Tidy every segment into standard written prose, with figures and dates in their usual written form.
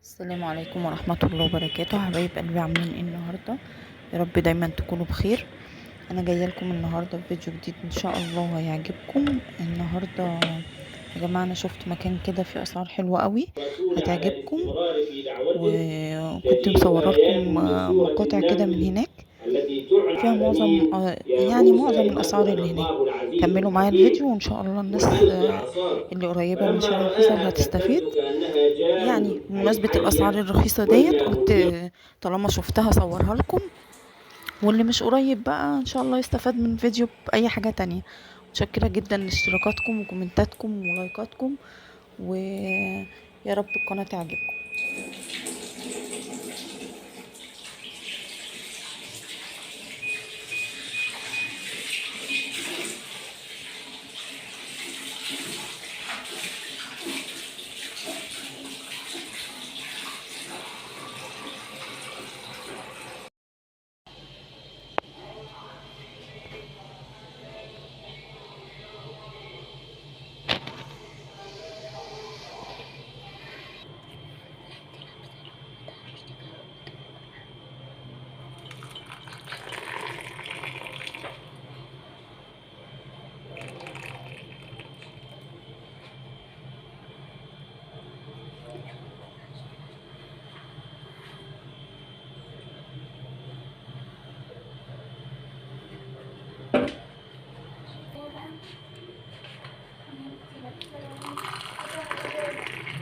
السلام عليكم ورحمة الله وبركاته. حبايب قلبي، عاملين ايه النهاردة؟ يا رب دايما تكونوا بخير. انا جايه لكم النهارده بفيديو جديد ان شاء الله هيعجبكم النهارده. يا جماعه، انا شفت مكان كده فيه اسعار حلوه قوي هتعجبكم، وكنت مصوره لكم مقاطع كده من هناك فيها معظم يعني معظم الاسعار اللي هناك. كملوا معايا الفيديو وان شاء الله الناس اللي قريبه من شارع فيصل هتستفيد. يعني بمناسبة الأسعار الرخيصة ديت قلت طالما شفتها صورها لكم، واللي مش قريب بقى إن شاء الله يستفاد من فيديو بأي حاجة تانية. متشكرة جدا لاشتراكاتكم وكومنتاتكم ولايكاتكم، ويا رب القناة تعجبكم.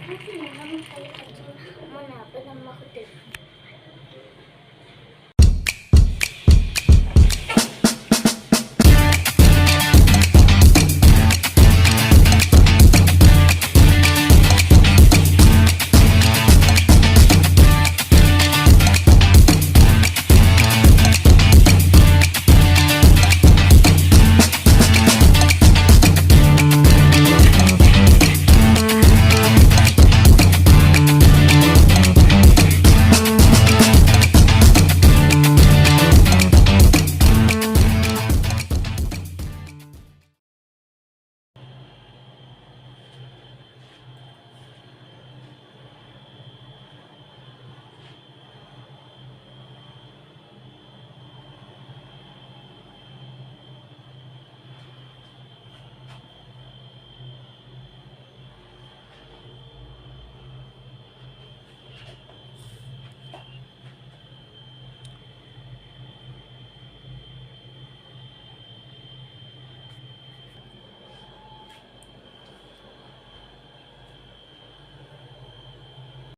ممكن نعمل حاجة خطيرة. ماما ربنا ما اخد